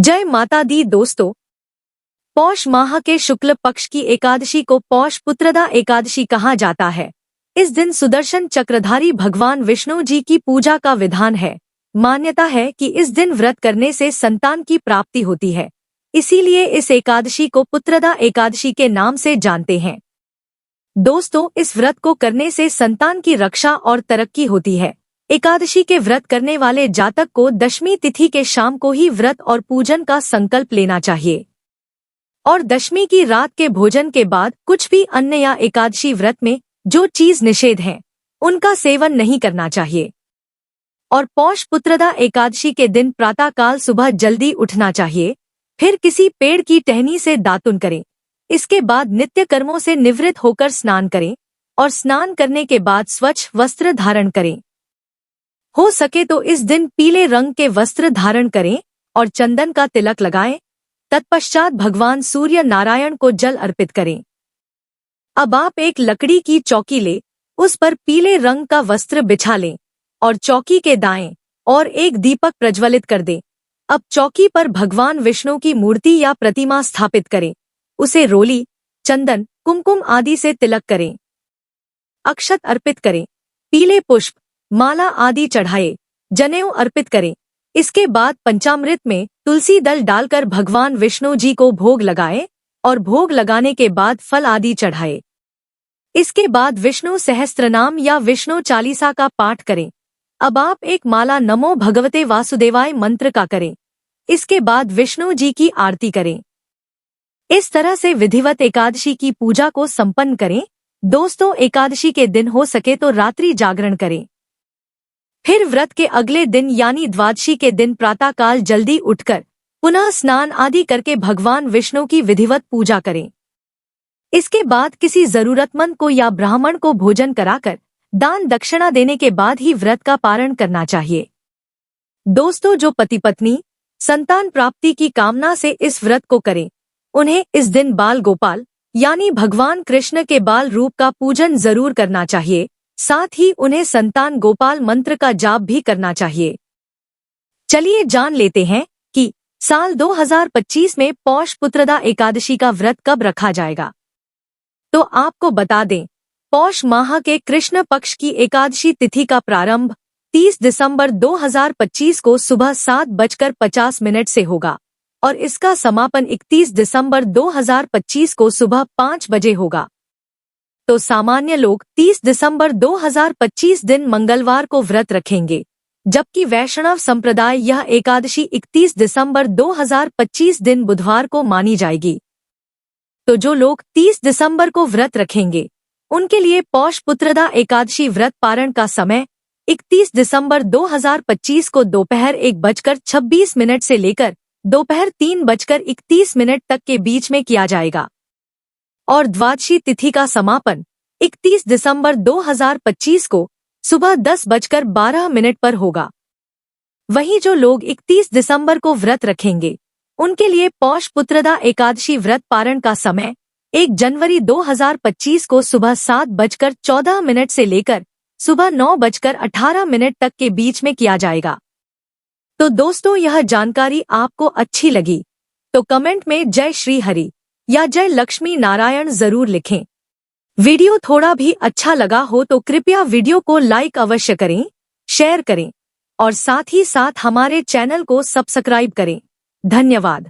जय माता दी दोस्तों। पौष माह के शुक्ल पक्ष की एकादशी को पौष पुत्रदा एकादशी कहा जाता है। इस दिन सुदर्शन चक्रधारी भगवान विष्णु जी की पूजा का विधान है। मान्यता है कि इस दिन व्रत करने से संतान की प्राप्ति होती है, इसीलिए इस एकादशी को पुत्रदा एकादशी के नाम से जानते हैं। दोस्तों, इस व्रत को करने से संतान की रक्षा और तरक्की होती है। एकादशी के व्रत करने वाले जातक को दशमी तिथि के शाम को ही व्रत और पूजन का संकल्प लेना चाहिए और दशमी की रात के भोजन के बाद कुछ भी अन्न या एकादशी व्रत में जो चीज निषेध है उनका सेवन नहीं करना चाहिए। और पौष पुत्रदा एकादशी के दिन प्रातःकाल सुबह जल्दी उठना चाहिए, फिर किसी पेड़ की टहनी से दातुन करें। इसके बाद नित्य कर्मों से निवृत्त होकर स्नान करें और स्नान करने के बाद स्वच्छ वस्त्र धारण करें। हो सके तो इस दिन पीले रंग के वस्त्र धारण करें और चंदन का तिलक लगाएं। तत्पश्चात भगवान सूर्य नारायण को जल अर्पित करें। अब आप एक लकड़ी की चौकी ले, उस पर पीले रंग का वस्त्र बिछा लें और चौकी के दाएं और एक दीपक प्रज्वलित कर दें। अब चौकी पर भगवान विष्णु की मूर्ति या प्रतिमा स्थापित करें। उसे रोली, चंदन, कुमकुम आदि से तिलक करें। अक्षत अर्पित करें, पीले पुष्प, माला आदि चढ़ाए, जनेऊ अर्पित करें। इसके बाद पंचामृत में तुलसी दल डालकर भगवान विष्णु जी को भोग लगाएं और भोग लगाने के बाद फल आदि चढ़ाए। इसके बाद विष्णु सहस्त्रनाम या विष्णु चालीसा का पाठ करें। अब आप एक माला नमो भगवते वासुदेवाय मंत्र का करें। इसके बाद विष्णु जी की आरती करें। इस तरह से विधिवत एकादशी की पूजा को संपन्न करें। दोस्तों, एकादशी के दिन हो सके तो रात्रि जागरण करें। फिर व्रत के अगले दिन यानी द्वादशी के दिन प्रातःकाल जल्दी उठकर पुनः स्नान आदि करके भगवान विष्णु की विधिवत पूजा करें। इसके बाद किसी जरूरतमंद को या ब्राह्मण को भोजन कराकर दान दक्षिणा देने के बाद ही व्रत का पारण करना चाहिए। दोस्तों, जो पति पत्नी संतान प्राप्ति की कामना से इस व्रत को करें, उन्हें इस दिन बाल गोपाल यानी भगवान कृष्ण के बाल रूप का पूजन जरूर करना चाहिए। साथ ही उन्हें संतान गोपाल मंत्र का जाप भी करना चाहिए। चलिए जान लेते हैं कि साल 2025 में पौष पुत्रदा एकादशी का व्रत कब रखा जाएगा। तो आपको बता दें, पौष माह के कृष्ण पक्ष की एकादशी तिथि का प्रारंभ 30 दिसंबर 2025 को सुबह 7:50 से होगा और इसका समापन 31 दिसंबर 2025 को सुबह 5 बजे होगा। तो सामान्य लोग 30 दिसंबर 2025 दिन मंगलवार को व्रत रखेंगे, जबकि वैष्णव संप्रदाय यह एकादशी 31 दिसंबर 2025 दिन बुधवार को मानी जाएगी। तो जो लोग 30 दिसंबर को व्रत रखेंगे, उनके लिए पौष पुत्रदा एकादशी व्रत पारण का समय 31 दिसंबर 2025 को दोपहर 1:26 से लेकर दोपहर 3:31 तक के बीच में किया जाएगा और द्वादशी तिथि का समापन 31 दिसंबर 2025 को सुबह 10:12 पर होगा। वहीं जो लोग 31 दिसंबर को व्रत रखेंगे, उनके लिए पौष पुत्रदा एकादशी व्रत पारण का समय 1 जनवरी 2025 को सुबह 7:14 से लेकर सुबह 9:18 तक के बीच में किया जाएगा। तो दोस्तों, यह जानकारी आपको अच्छी लगी तो कमेंट में जय श्री हरि या जय लक्ष्मी नारायण जरूर लिखें। वीडियो थोड़ा भी अच्छा लगा हो तो कृपया वीडियो को लाइक अवश्य करें, शेयर करें और साथ ही साथ हमारे चैनल को सब्सक्राइब करें। धन्यवाद।